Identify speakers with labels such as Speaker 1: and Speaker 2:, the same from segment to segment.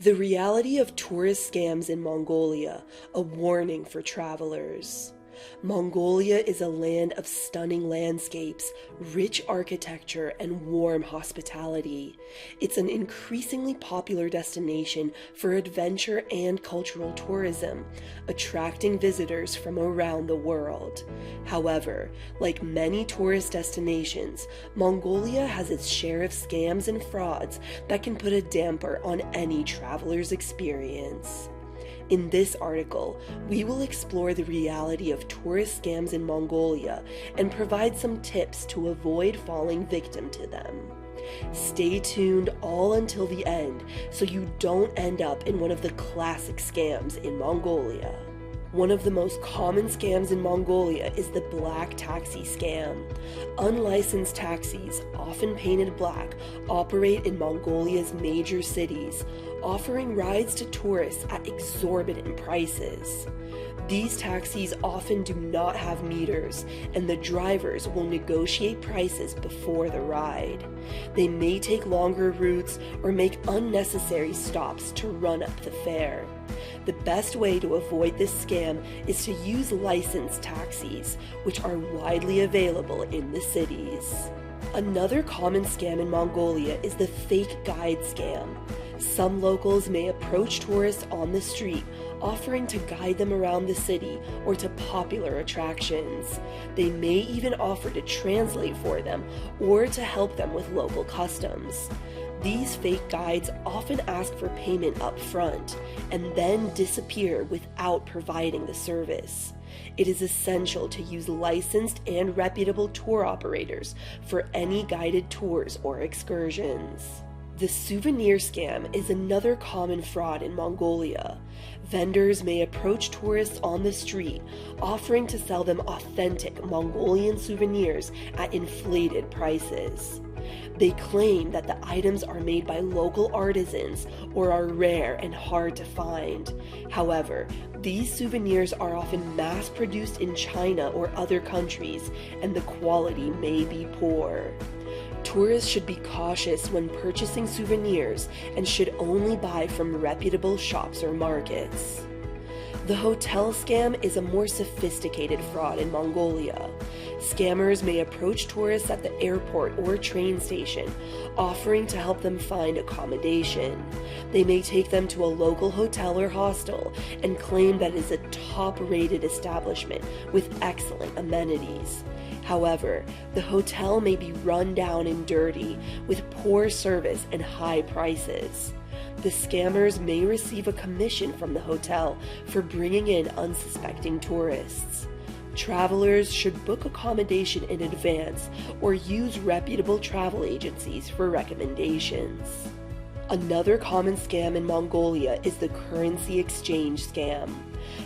Speaker 1: The reality of tourist scams in Mongolia, a warning for travelers. Mongolia is a land of stunning landscapes, rich architecture, and warm hospitality. It's an increasingly popular destination for adventure and cultural tourism, attracting visitors from around the world. However, like many tourist destinations, Mongolia has its share of scams and frauds that can put a damper on any traveler's experience. In this article, we will explore the reality of tourist scams in Mongolia and provide some tips to avoid falling victim to them. Stay tuned all until the end so you don't end up in one of the classic scams in Mongolia. One of the most common scams in Mongolia is the black taxi scam. Unlicensed taxis, often painted black, operate in Mongolia's major cities, offering rides to tourists at exorbitant prices. These taxis often do not have meters, and the drivers will negotiate prices before the ride. They may take longer routes or make unnecessary stops to run up the fare. The best way to avoid this scam is to use licensed taxis, which are widely available in the cities. Another common scam in Mongolia is the fake guide scam. Some locals may approach tourists on the street, offering to guide them around the city or to popular attractions. They may even offer to translate for them or to help them with local customs. These fake guides often ask for payment up front and then disappear without providing the service. It is essential to use licensed and reputable tour operators for any guided tours or excursions. The souvenir scam is another common fraud in Mongolia. Vendors may approach tourists on the street, offering to sell them authentic Mongolian souvenirs at inflated prices. They claim that the items are made by local artisans or are rare and hard to find. However, these souvenirs are often mass-produced in China or other countries, and the quality may be poor. Tourists should be cautious when purchasing souvenirs and should only buy from reputable shops or markets. The hotel scam is a more sophisticated fraud in Mongolia. Scammers may approach tourists at the airport or train station, offering to help them find accommodation. They may take them to a local hotel or hostel and claim that it is a top-rated establishment with excellent amenities. However, the hotel may be run down and dirty, with poor service and high prices. The scammers may receive a commission from the hotel for bringing in unsuspecting tourists. Travelers should book accommodation in advance or use reputable travel agencies for recommendations. Another common scam in Mongolia is the currency exchange scam.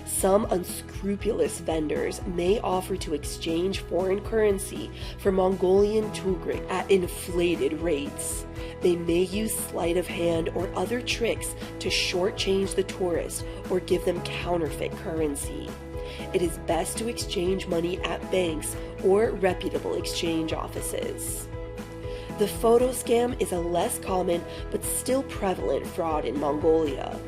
Speaker 1: Some unscrupulous vendors may offer to exchange foreign currency for Mongolian tugrik at inflated rates. They may use sleight of hand or other tricks to shortchange the tourist or give them counterfeit currency. It is best to exchange money at banks or reputable exchange offices. The photo scam is a less common but still prevalent fraud in Mongolia.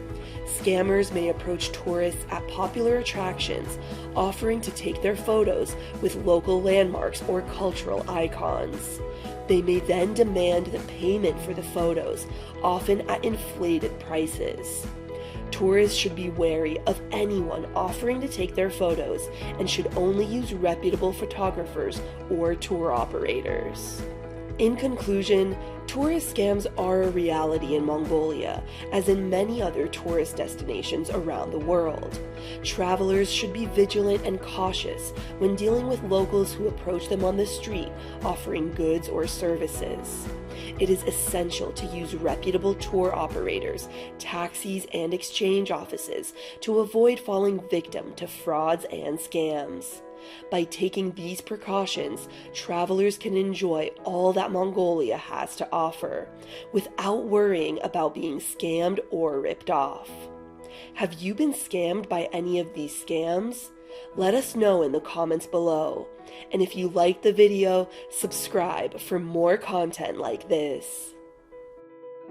Speaker 1: Scammers may approach tourists at popular attractions, offering to take their photos with local landmarks or cultural icons. They may then demand the payment for the photos, often at inflated prices. Tourists should be wary of anyone offering to take their photos and should only use reputable photographers or tour operators. In conclusion, tourist scams are a reality in Mongolia, as in many other tourist destinations around the world. Travelers should be vigilant and cautious when dealing with locals who approach them on the street offering goods or services. It is essential to use reputable tour operators, taxis, and exchange offices to avoid falling victim to frauds and scams. By taking these precautions, travelers can enjoy all that Mongolia has to offer without worrying about being scammed or ripped off. Have you been scammed by any of these scams? Let us know in the comments below. And if you liked the video, subscribe for more content like this.